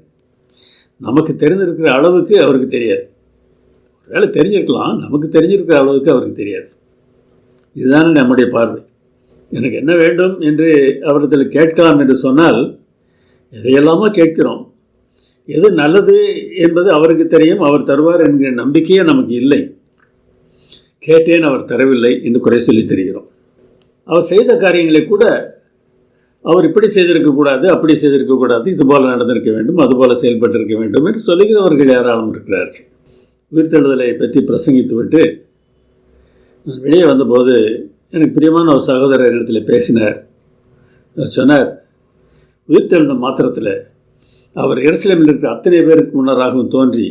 நமக்கு தெரிஞ்சிருக்கிற அளவுக்கு அவருக்கு தெரியாது. ஒருவேளை தெரிஞ்சிருக்கலாம், நமக்கு தெரிஞ்சிருக்கிற அளவுக்கு அவருக்கு தெரியாது. இதுதானே நம்முடைய பார்வை. எனக்கு என்ன வேண்டும் என்று அவரிடத்தில் கேட்கலாம் என்று சொன்னால் எதையெல்லாமோ கேட்கிறோம். எது நல்லது என்பது அவருக்கு தெரியும், அவர் தருவார் என்கிற நம்பிக்கையே நமக்கு இல்லை. கேட்டேன், அவர் தரவில்லை என்று குறை சொல்லி தெரிகிறோம். அவர் செய்த காரியங்களை கூட அவர் இப்படி செய்திருக்கக்கூடாது, அப்படி செய்திருக்கக்கூடாது, இதுபோல் நடந்திருக்க வேண்டும், அதுபோல் செயல்பட்டிருக்க வேண்டும் என்று சொல்லுகிறவர்கள் ஏராளம் இருக்கிறார்கள். உயிர்த்தெழுதலை பற்றி பிரசங்கித்து விட்டு நான் வெளியே வந்தபோது எனக்கு பிரியமான ஒரு சகோதரர் இடத்துல பேசினார். சொன்னார், உயிர்த்தெழுந்த மாத்திரத்தில் அவர் எருசலேமில் இருக்கிற அத்தனை பேருக்கு முன்னராகவும் தோன்றி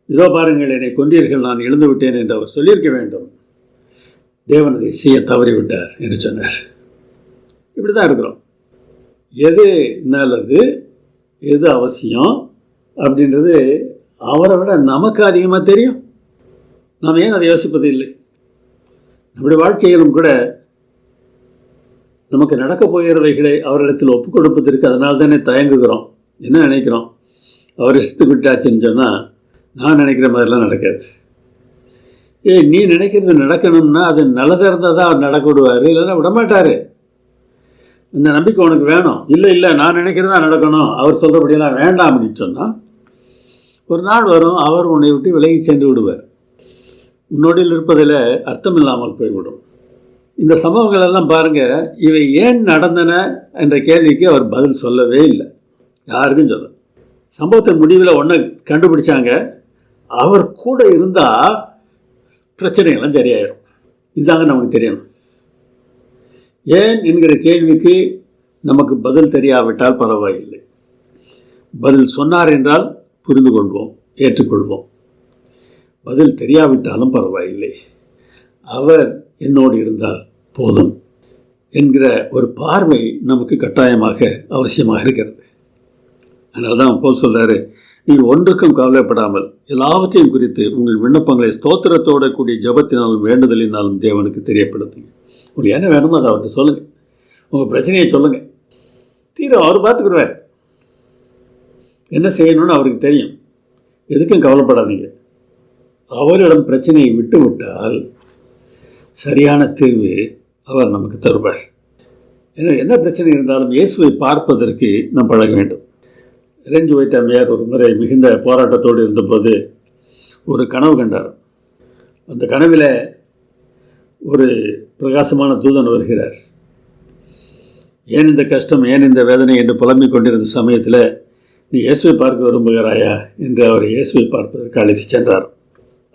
இதோ பாருங்கள், என்னை கொன்றீர்கள், நான் எழுந்து விட்டேன் என்று அவர் சொல்லியிருக்க வேண்டும். தேவன் அதை செய்ய தவறிவிட்டார் என்று சொன்னார். இப்படி தான் இருக்கிறோம். எது நல்லது, எது அவசியம் அப்படின்றது அவரை விட நமக்கு அதிகமாக தெரியும். நாம் ஏன் அதை யோசிப்பது இல்லை? நம்முடைய வாழ்க்கையிலும் கூட நமக்கு நடக்கப் போகிறவைகளை அவரிடத்தில் ஒப்புக் கொடுப்பதற்கு அதனால தானே தயங்குகிறோம். என்ன நினைக்கிறோம்? அவர் இஷ்டத்துக்கு விட்டாச்சுன்னு சொன்னால் நான் நினைக்கிற மாதிரிலாம் நடக்காது. நீ நினைக்கிறது நடக்கணும்னா அது நல்லதாக இருந்தால் தான் அவர் நடக்க விடுவார், இல்லைன்னா விடமாட்டார். இந்த நம்பிக்கை உனக்கு வேணும். இல்லை நான் நினைக்கிறது தான் நடக்கணும், அவர் சொல்கிறபடியெல்லாம் வேண்டாம் அப்படின்னு சொன்னால் ஒரு நாள் வரும், அவர் உன்னை விட்டு விலகி சென்று விடுவார். உன்னோடில் இருப்பதில் அர்த்தம் இல்லாமல் போய்விடும். இந்த சம்பவங்கள் எல்லாம் பாருங்கள், இவை ஏன் நடந்தன என்ற கேள்விக்கு அவர் பதில் சொல்லவே இல்லை. யாருக்கும் சொல்ல. சம்பவத்தின் முடிவில் ஒன்றை கண்டுபிடிச்சாங்க, அவர் கூட இருந்தால் பிரச்சனைகள்லாம் சரியாயிடும். இதுதாங்க நமக்கு தெரியணும். ஏன் என்கிற கேள்விக்கு நமக்கு பதில் தெரியாவிட்டால் பரவாயில்லை. பதில் சொன்னார் என்றால் புரிந்து கொள்வோம், ஏற்றுக்கொள்வோம். பதில் தெரியாவிட்டாலும் பரவாயில்லை, அவர் என்னோடு இருந்தால் போதும் என்கிற ஒரு பார்வை நமக்கு கட்டாயமாக அவசியமாக இருக்கிறது. அதனால தான் போல் சொல்கிறாரு, நீங்கள் ஒன்றுக்கும் கவலைப்படாமல் எல்லாவற்றையும் குறித்து உங்கள் விண்ணப்பங்களை ஸ்தோத்திரத்தோட கூடிய ஜபத்தினாலும் வேண்டுதலினாலும் தேவனுக்கு தெரியப்படுத்துங்க. உங்களுக்கு என்ன வேணுமோ அதை அவர்கிட்ட சொல்லுங்கள். உங்கள் பிரச்சனையை சொல்லுங்கள், தீரம் அவர் பார்த்துக்கிடுவார். என்ன செய்யணும்னு அவருக்கு தெரியும். எதுக்கும் கவலைப்படாதீங்க. அவரிடம் பிரச்சனையை விட்டு விட்டால் சரியான தீர்வு அவர் நமக்கு தருவார். ஏன்னா என்ன பிரச்சனை இருந்தாலும் இயேசுவை பார்ப்பதற்கு நாம் பழக வேண்டும். இறைஞ்சி வைத்த அம்மையார் ஒரு முறை மிகுந்த போராட்டத்தோடு இருந்தபோது ஒரு கனவு கண்டார். அந்த கனவில் ஒரு பிரகாசமான தூதன் வருகிறார். ஏன் இந்த கஷ்டம், ஏன் இந்த வேதனை என்று புலம்பிக் கொண்டிருந்த சமயத்தில் நீ இயேசுவை பார்க்க விரும்புகிறாயா என்று அவர் இயேசுவை பார்ப்பதற்கு அழைத்து சென்றார்.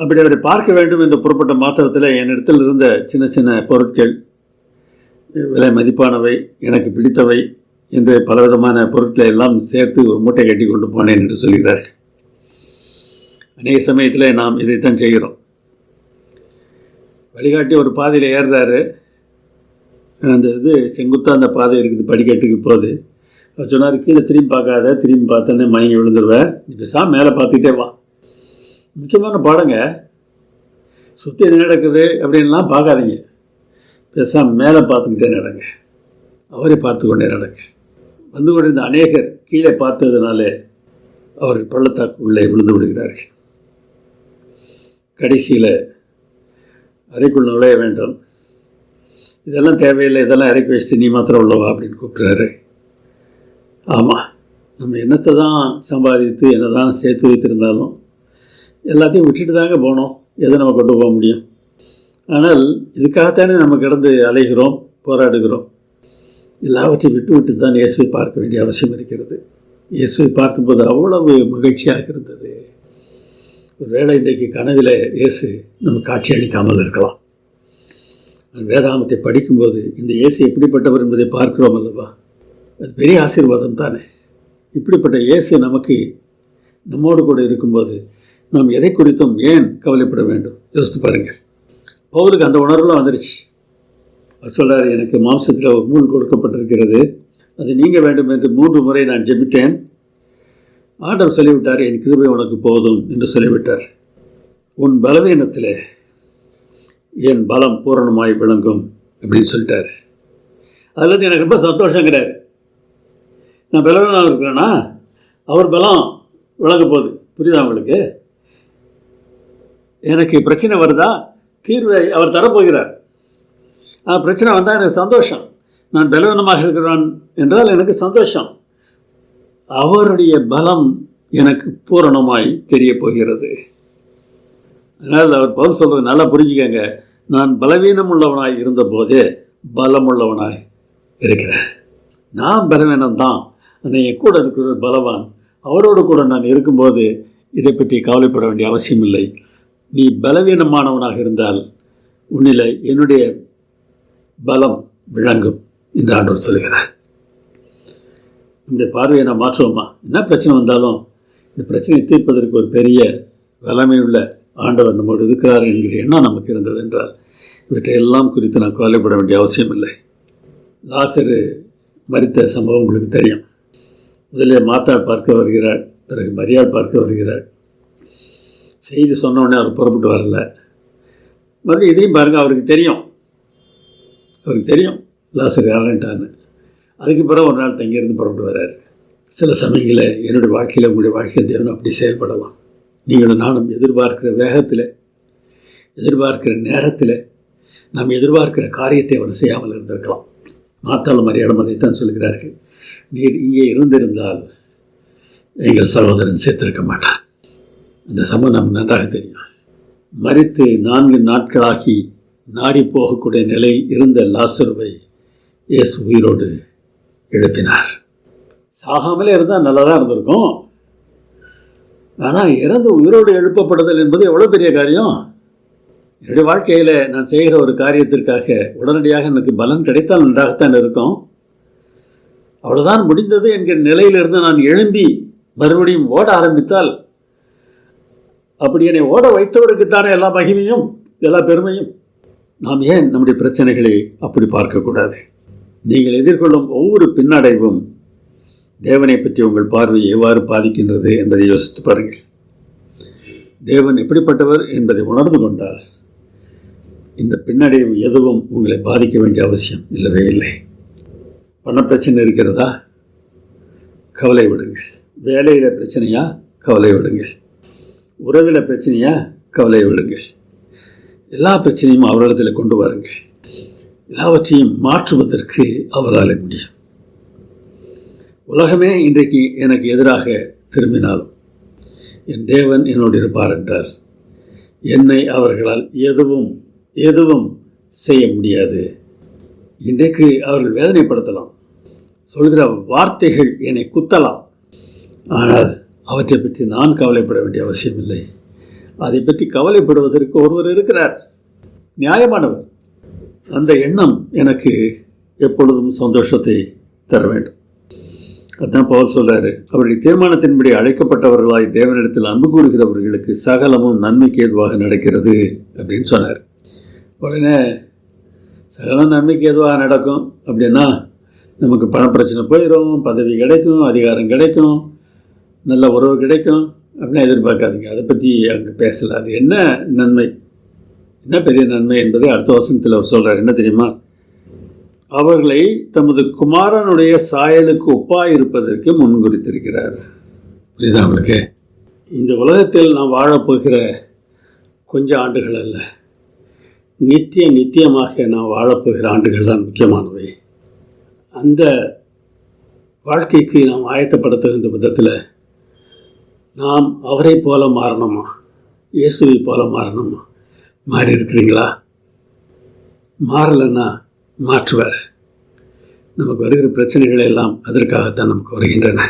அப்படி அவரை பார்க்க வேண்டும் என்று புறப்பட்ட மாத்திரத்தில் என்னிடத்தில் இருந்த சின்ன சின்ன பொருட்கள், விலை மதிப்பானவை, எனக்கு பிடித்தவை என்று பலவிதமான பொருட்களை எல்லாம் சேர்த்து ஒரு மூட்டை கட்டி கொண்டு போனேன் என்று சொல்கிறார். அநேக சமயத்தில் நாம் இதைத்தான் செய்கிறோம். வழிகாட்டி ஒரு பாதையில் ஏறுறாரு. அந்த செங்குத்தாக அந்த பாதை இருக்குது, படிக்கட்டுக்கு போகுது. அவர் சொன்னார், கீழே திரும்பி பார்க்காத, திரும்பி பார்த்தோன்னே மயங்கி விழுந்துருவேன், நீ பேசாமல் மேலே பார்த்துக்கிட்டே வா. முக்கியமான பாடங்க, சுற்றி எது நடக்குது அப்படின்லாம் பார்க்காதீங்க, பேசாமல் மேலே பார்த்துக்கிட்டே நடங்க, அவரை பார்த்து கொண்டே நடங்க. வந்து கொண்டிருந்த அநேகர் கீழே பார்த்ததுனாலே அவர்கள் பள்ளத்தாக்கு உள்ளே விழுந்து விடுகிறார்கள். கடைசியில் அறைக்குள் நுழைய வேண்டும், இதெல்லாம் தேவையில்லை, இதெல்லாம் இறக்கி வச்சுட்டு நீ மாத்திரம் உள்ளவா அப்படின்னு கூப்பிட்றாரு. ஆமாம், நம்ம என்னத்தை தான் சம்பாதித்து என்ன தான் சேர்த்து வைத்திருந்தாலும் எல்லாத்தையும் விட்டுட்டு தாங்க போனோம், எதை நம்ம கொண்டு போக முடியும். ஆனால் இதுக்காகத்தானே நம்ம கிடந்து அலைகிறோம், போராடுகிறோம். எல்லாவற்றையும் விட்டு தான் இயேசுவை பார்க்க வேண்டிய அவசியம் இருக்கிறது. இயேசுவை பார்த்தபோது அவ்வளவு மகிழ்ச்சியாக இருந்தது. ஒரு வேளை இன்றைக்கு கனவில் இயேசு நம்ம காட்சி அளிக்காமல் இருக்கலாம். வேதாகமத்தை படிக்கும்போது இந்த இயேசு எப்படிப்பட்டவர் என்பதை பார்க்கிறோம் அல்லவா? அது பெரிய ஆசீர்வாதம் தானே. இப்படிப்பட்ட இயேசு நமக்கு நம்மோடு கூட இருக்கும்போது நாம் எதை குறித்தும் ஏன் கவலைப்பட வேண்டும்? யோசித்து பாருங்கள். பவுலுக்கு அந்த உணர்வுலாம் வந்துருச்சு. அவர் சொல்கிறார், எனக்கு மாம்சத்தில் ஒரு நூல் கொடுக்கப்பட்டிருக்கிறது, அது நீங்க வேண்டும் என்று 3 முறை நான் ஜெபித்தேன். ஆண்டவர் சொல்லிவிட்டார், என் கிருபை உனக்கு போதும் என்று சொல்லிவிட்டார். உன் பலவீனத்தில் என் பலம் பூரணமாய் விளங்கும் அப்படின்னு சொல்லிட்டார். அதுலேருந்து எனக்கு ரொம்ப சந்தோஷம் கிடையாது. நான் பலவீனமாக இருக்கிறேன்னா அவர் பலம் விளங்க போகுது. புரியுதா உங்களுக்கு? எனக்கு பிரச்சனை வருதா, தீர்வை அவர் தரப்போகிறார். பிரச்சனை வந்தால் எனக்கு சந்தோஷம். நான் பலவீனமாக இருக்கிறான் என்றால் எனக்கு சந்தோஷம். அவருடைய பலம் எனக்கு பூரணமாய் தெரிய போகிறது. அதனால் அவர் பவுல் சொல்கிறது நல்லா புரிஞ்சுக்கங்க. நான் பலவீனம் உள்ளவனாய் இருந்த போதே பலம் உள்ளவனாய் இருக்கிறேன். நான் பலவீனம்தான், அந்த என் கூட இருக்கிற பலவான். அவரோடு கூட நான் இருக்கும்போது இதை பற்றி கவலைப்பட வேண்டிய அவசியம் இல்லை. நீ பலவீனமானவனாக இருந்தால் உன்னில் என்னுடைய பலம் விளங்கும் என்று ஆண்டவர் சொல்கிறார். நம்முடைய பார்வையை நாம் மாற்றுவோமா? என்ன பிரச்சனை வந்தாலும் இந்த பிரச்சனையை தீர்ப்பதற்கு ஒரு பெரிய வல்லமையுள்ள ஆண்டவர் நம்மோடு இருக்கிறார் என்கிற எண்ணம் நமக்கு இருந்தது என்றால் இவற்றையெல்லாம் குறித்து நான் கவலைப்பட வேண்டிய அவசியம் இல்லை. லாசரு மரித்த சம்பவம் உங்களுக்கு தெரியும். முதலில் மாத்தாள் பார்க்க வருகிறாள், பிறகு மரியாள் பார்க்க வருகிறாள். செய்தி சொன்னோடனே அவர் புறப்பட்டு வரல. மறுபடியும் இதையும் பாருங்கள், அவருக்கு தெரியும் லாசர் இறந்துட்டான்னு. அதுக்கு பிறகு ஒரு நாள் தங்கியிருந்து புறப்பட்டு வர்றார். சில சமயங்களில் என்னுடைய வாழ்க்கையில் உங்களுடைய வாழ்க்கையில் தேவன் அப்படி செயல்படலாம். நீங்களும் நானும் எதிர்பார்க்கிற வேகத்தில், எதிர்பார்க்கிற நேரத்தில், நாம் எதிர்பார்க்கிற காரியத்தை அவர் செய்யாமல் இருந்திருக்கலாம். மாத்தாலும் மரியாளும் அதைத்தான் சொல்கிறார்கள். நீர் இங்கே இருந்திருந்தால் எங்கள் சகோதரன் சேர்த்திருக்க மாட்டான். அந்த சம்பவம் நமக்கு நன்றாக தெரியும். மரித்து 4 நாட்களாகி நாரி போகக்கூடிய நிலையில் இருந்த லாசருவை இயேசு உயிரோடு எழுப்பினார். சாகாமலே இருந்தால் நல்லா தான் இருந்திருக்கும். ஆனால் இறந்து உயிரோடு எழுப்பப்படுதல் என்பது எவ்வளோ பெரிய காரியம். என்னுடைய வாழ்க்கையில் நான் செய்கிற ஒரு காரியத்திற்காக உடனடியாக எனக்கு பலன் கிடைத்தால் நன்றாகத்தான் இருக்கும். அவ்வளோதான் முடிந்தது என்கிற நிலையிலிருந்து நான் எழும்பி மறுபடியும் ஓட ஆரம்பித்தால், அப்படி என்னை ஓட வைத்தவருக்குத்தானே எல்லா மகிமையும் எல்லா பெருமையும். நாம் ஏன் நம்முடைய பிரச்சனைகளை அப்படி பார்க்கக்கூடாது? நீங்கள் எதிர்கொள்ளும் ஒவ்வொரு பின்னடைவும் தேவனை பற்றி உங்கள் பார்வையை எவ்வாறு பாதிக்கின்றது என்பதை யோசித்து பாருங்கள். தேவன் எப்படிப்பட்டவர் என்பதை உணர்ந்து கொண்டால் இந்த பின்னடைவு எதுவும் உங்களை பாதிக்க வேண்டிய அவசியம் இல்லவே இல்லை. பண பிரச்சனை இருக்கிறதா? கவலை விடுங்கள். வேலையில் பிரச்சனையா? கவலை விடுங்கள். உறவில் பிரச்சனையா? கவலை விடுங்கள். எல்லா பிரச்சனையும் அவரிடத்தில் கொண்டு வாருங்கள். எல்லாவற்றையும் மாற்றுவதற்கு அவரால் முடியும். உலகமே இன்றைக்கு எனக்கு எதிராக திரும்பினாலும் என் தேவன் என்னோடு இருப்பார் என்றார். என்னை அவர்களால் எதுவும் செய்ய முடியாது. இன்றைக்கு அவர்கள் வேதனைப்படுத்தலாம், சொல்கிற வார்த்தைகள் என்னை குத்தலாம், ஆனால் அவற்றை பற்றி நான் கவலைப்பட வேண்டிய அவசியம் இல்லை. அதை பற்றி கவலைப்படுவதற்கு ஒருவர் இருக்கிறார், நியாயமானவர். அந்த எண்ணம் எனக்கு எப்பொழுதும் சந்தோஷத்தை தர வேண்டும். அதுதான் பவுல் சொல்கிறாரு, அவருடைய தீர்மானத்தின்படி அழைக்கப்பட்டவர்களாய் தேவனிடத்தில் அன்பு கூறுகிறவர்களுக்கு சகலமும் நன்மைக்கு ஏதுவாக நடக்கிறது அப்படின்னு சொன்னார். உடனே சகலம் நன்மைக்கு ஏதுவாக நடக்கும் அப்படின்னா நமக்கு பணப்பிரச்சனை போயிடும், பதவி கிடைக்கும், அதிகாரம் கிடைக்கும், நல்ல உறவு கிடைக்கும் அப்படின்னு எதிர்பார்க்காதீங்க. அதை பற்றி அங்கே பேசலை. அது என்ன நன்மை, என்ன பெரிய நன்மை என்பதை அடுத்த வசனத்தில் அவர் சொல்கிறார். என்ன தெரியுமா? அவர்களை தமது குமாரனுடைய சாயலுக்கு ஒப்பாய் இருப்பதற்கு முன்குறித்திருக்கிறார். புரியுதா அவங்களுக்கு? இந்த உலகத்தில் நாம் வாழப்போகிற கொஞ்சம் ஆண்டுகள் அல்ல, நித்தியமாக நாம் வாழப்போகிற ஆண்டுகள் தான் முக்கியமானவை. அந்த வாழ்க்கைக்கு நாம் ஆயத்தப்படுத்துகின்ற விதத்தில் நாம் அவரை போல மாறணுமா, இயேசுவை போல மாறணுமா? மாறி இருக்கிறீங்களா? மாறலைன்னா மாற்றுவார். நமக்கு வருகிற பிரச்சனைகளை எல்லாம் அதற்காகத்தான் நமக்கு வருகின்றன.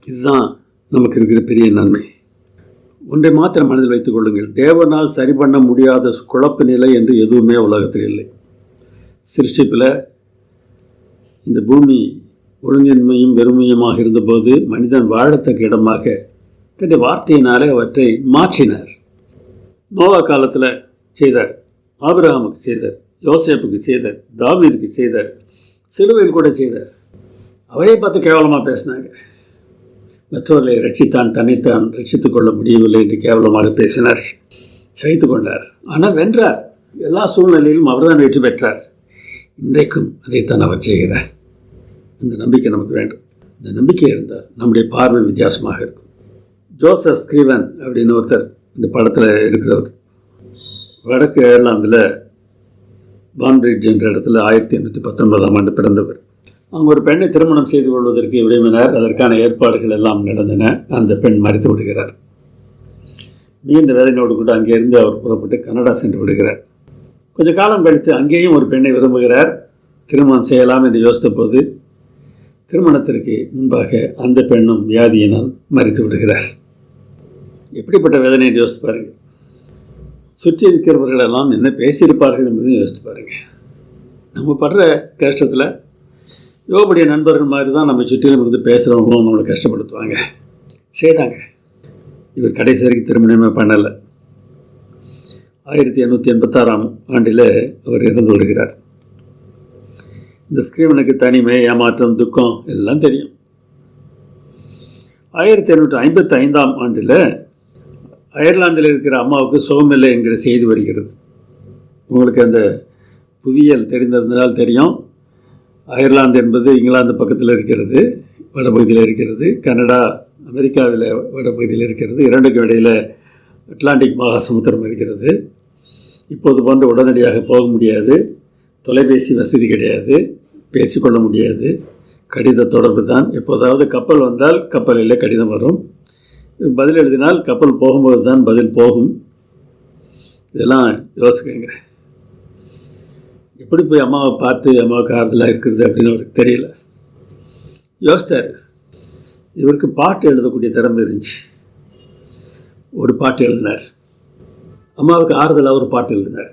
இதுதான் நமக்கு இருக்கிற பெரிய நன்மை. ஒன்றை மாத்திரம் மனதில் வைத்துக் கொள்ளுங்கள், தேவனால் சரி பண்ண முடியாத குழப்ப நிலை என்று எதுவுமே உலகத்தில் இல்லை. சிருஷ்டிப்பில் இந்த பூமி ஒழுங்கின்மையும் வெறுமையுமாக இருந்தபோது மனிதன் வாழத்தக்க இடமாக தன்னுடைய வார்த்தையினாலே அவற்றை மாற்றினார். நோவா காலத்தில் செய்தார், ஆபிரகாமுக்கு செய்தார், யோசேப்புக்கு செய்தார், தாவீதுக்கு செய்தார், சிலுவையில் கூட செய்தார். அவரை பார்த்து கேவலமாக பேசினாங்க. மற்றவர்களை ரட்சித்தான், தன்னைத்தான் ரட்சித்துக் கொள்ள முடியவில்லை என்று கேவலமாக பேசினார். சகித்து கொண்டார், ஆனால் வென்றார். எல்லா சூழ்நிலையிலும் அவர்தான் வெற்றி பெற்றார். இன்றைக்கும் அதைத்தான் அவர் செய்கிறார். இந்த நம்பிக்கை நமக்கு வேண்டும். இந்த நம்பிக்கை இருந்தால் நம்முடைய பார்வை வித்தியாசமாக இருக்கும். ஜோசப் ஸ்கிரீவன் அப்படின்னு ஒருத்தர் இந்த படத்தில் இருக்கிறவர். வடக்கு அயர்லாந்தில் பான்பிரிட்ஜ் என்ற இடத்துல 1819ஆம் ஆண்டு பிறந்தவர். அவங்க ஒரு பெண்ணை திருமணம் செய்து கொள்வதற்கு விரும்பினார். அதற்கான ஏற்பாடுகள் எல்லாம் நடந்தன. அந்த பெண் மறித்து விடுகிறார். மிகுந்த வேதனையோடு கூட அங்கேருந்து அவர் புறப்பட்டு கனடா சென்று விடுகிறார். கொஞ்ச காலம் கழித்து அங்கேயும் ஒரு பெண்ணை விரும்புகிறார். திருமணம் செய்யலாம் என்று யோசித்த போது திருமணத்திற்கு முன்பாக அந்த பெண்ணும் வியாதியினால் மறித்து விடுகிறார். எப்படிப்பட்ட வேதனையை யோசித்து பாருங்கள். சுற்றி இருக்கிறவர்களெல்லாம் என்ன பேசியிருப்பார்கள் என்பதையும் யோசித்து பாருங்கள். நம்ம படுற கஷ்டத்தில் யோபுடைய நண்பர்கள் மாதிரி தான் நம்ம சுற்றிலும் இருந்து பேசுகிறவங்களும் நம்மளை கஷ்டப்படுத்துவாங்க, செய்தாங்க. இவர் கடைசி வரைக்கும் திருமணமே பண்ணலை. 1886 ஆண்டில் அவர் இறந்து விடுகிறார். இந்த ஸ்கிரீவனுக்கு தனிமை, ஏமாற்றம், துக்கம் எல்லாம் தெரியும். 1855 ஆண்டில் அயர்லாந்தில் இருக்கிற அம்மாவுக்கு சுகமில்லை என்கிற செய்தி வருகிறது. உங்களுக்கு அந்த புவியியல் தெரிந்திருந்தால் தெரியும். அயர்லாந்து என்பது இங்கிலாந்து பக்கத்தில் இருக்கிறது, வடபகுதியில் இருக்கிறது. கனடா அமெரிக்காவில் வடபகுதியில் இருக்கிறது. இரண்டுக்கும் இடையில் அட்லாண்டிக் மகாசமுத்திரம் இருக்கிறது. இப்போது போன்று உடனடியாக போக முடியாது. தொலைபேசி வசதி கிடையாது, பேசிக்கொள்ள முடியாது. கடித தொடர்பு தான். எப்போதாவது கப்பல் வந்தால் கப்பலில் கடிதம் வரும். பதில் எழுதினால் கப்பல் போகும்போது தான் பதில் போகும். இதெல்லாம் யோசிக்கங்க. எப்படி போய் அம்மாவை பார்த்து அம்மாவுக்கு ஆறுதலாக இருக்கிறது அப்படின்னு அவருக்கு தெரியல. யோசித்தார். இவருக்கு பாட்டு எழுதக்கூடிய திறமை இருந்துச்சு. ஒரு பாட்டு எழுதினார். அம்மாவுக்கு ஆறுதலாக ஒரு பாட்டு எழுதினார்.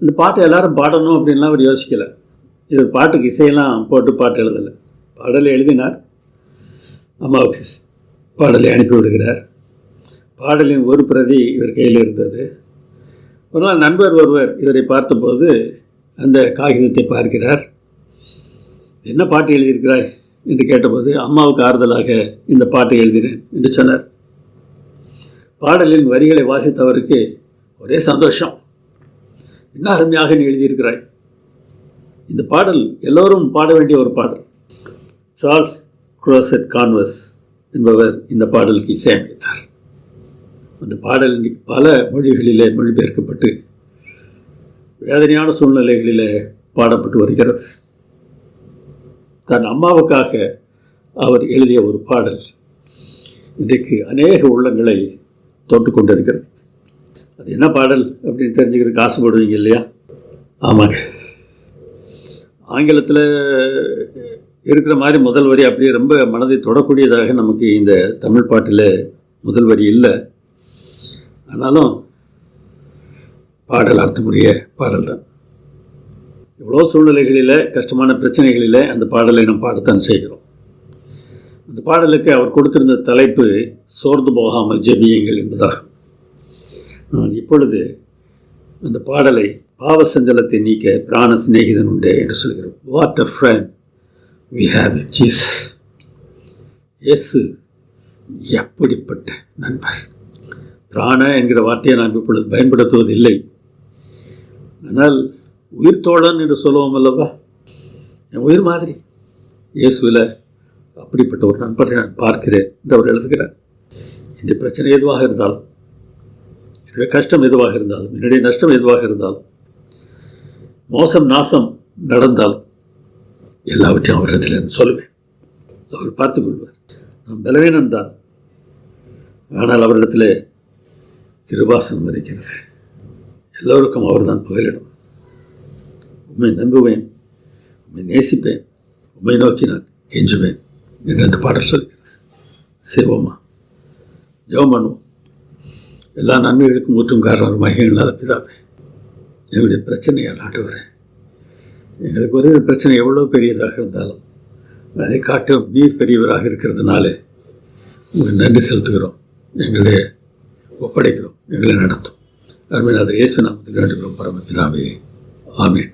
இந்த பாட்டை எல்லாரும் பாடணும் அப்படின்லாம் அவர் யோசிக்கலை. இவர் பாட்டுக்கு இசையெல்லாம் போட்டு பாட்டு எழுதலை. பாடலை எழுதினார். அம்மாவுக்கு பாடலை அனுப்பி விடுகிறார். பாடலின் ஒரு பிரதி இவர் கையில் இருந்தது. ஒரு நாள் நண்பர் ஒருவர் இவரை பார்த்தபோது அந்த காகிதத்தை பார்க்கிறார். என்ன பாட்டு எழுதியிருக்கிறாய் என்று கேட்டபோது, அம்மாவுக்கு ஆறுதலாக இந்த பாட்டை எழுதினேன் என்று சொன்னார். பாடலின் வரிகளை வாசித்தவருக்கு ஒரே சந்தோஷம். என்ன அருமையாக நீ எழுதியிருக்கிறாய். இந்த பாடல் எல்லோரும் பாட வேண்டிய ஒரு பாடல். சார்ல்ஸ் குரோசெட் கான்வஸ் என்பவர் இந்த பாடலுக்கு இசையமைத்தார். அந்த பாடல் இன்றைக்கு பல மொழிகளிலே மொழிபெயர்க்கப்பட்டு வேதனையான சூழ்நிலைகளிலே பாடப்பட்டு வருகிறது. தன் அம்மாவுக்காக அவர் எழுதிய ஒரு பாடல் இன்றைக்கு அநேக உள்ளங்களை தொட்டு கொண்டிருக்கிறது. அது என்ன பாடல் அப்படின்னு தெரிஞ்சுக்கிறதுக்கு ஆசைப்படுவீங்க இல்லையா? ஆமாங்க, ஆங்கிலத்தில் இருக்கிற மாதிரி முதல் வரி அப்படியே ரொம்ப மனதை தொடக்கூடியதாக நமக்கு இந்த தமிழ் பாட்டில் முதல் வரி இல்லை. ஆனாலும் பாடல் அர்த்தமுடைய பாடல் தான். எவ்வளோ சூழ்நிலைகளில், கஷ்டமான பிரச்சனைகளில் அந்த பாடலை நாம் பாடத்தான் செய்கிறோம். அந்த பாடலுக்கு அவர் கொடுத்திருந்த தலைப்பு சோர்ந்து போகாமல் ஜெபியுங்கள் என்பதாகும். நான் இப்பொழுது அந்த பாடலை பாவ சஞ்சலத்தை நீக்க பிராண சிநேகிதன் உண்டே என்று சொல்கிறோம். What a friend we have in Jesus. இயேசு எப்படிப்பட்ட நண்பர். பிராண என்கிற வார்த்தையை நாம் இப்பொழுது பயன்படுத்துவதில்லை. ஆனால் உயிர் தோழன் என்று சொல்லுவோம் அல்லவா, என் உயிர் மாதிரி. இயேசுவில் அப்படிப்பட்ட ஒரு நண்பரை நான் பார்க்கிறேன் என்று அவர் எழுதுகிறார். இந்த பிரச்சனை எதுவாக இருந்தாலும், என்னுடைய கஷ்டம் எதுவாக இருந்தாலும், என்னுடைய நஷ்டம் எதுவாக இருந்தாலும், மோசம் நாசம் நடந்தாலும் எல்லாவற்றையும் அவரிடத்தில் நான் சொல்லுவேன். அவர் பார்த்துக் கொள்வார். நான் பலவீனன் தான், ஆனால் அவரிடத்தில் கிருபாசனம் இருக்கிறது. எல்லோருக்கும் அவர் தான் புகலிடும். உண்மை நம்புவேன், உண்மை நேசிப்பேன், உண்மை நோக்கி நான் கெஞ்சுவேன் என்று அந்த பாடல் சொல்கிறது. சிவமா ஜெபம் பண்ணுவோம். எல்லா நன்மைகளுக்கும் ஊற்றும் காரணம் மகிழ்நாத பிதாவே, என்னுடைய பிரச்சனையால் ஆண்டவரே, எங்களுக்கு ஒரு பிரச்சனை எவ்வளோ பெரியதாக இருந்தாலும் அதை காட்டும் நீர் பெரியவராக இருக்கிறதுனால உங்களுக்கு நன்றி செலுத்துகிறோம். எங்களுடைய ஒப்படைக்கிறோம், எங்களை நடத்தும். அருமைநாதர் இயேசு நாமத்தில் வேண்டுகிறோம் பரமபிதாவே. ஆமென்.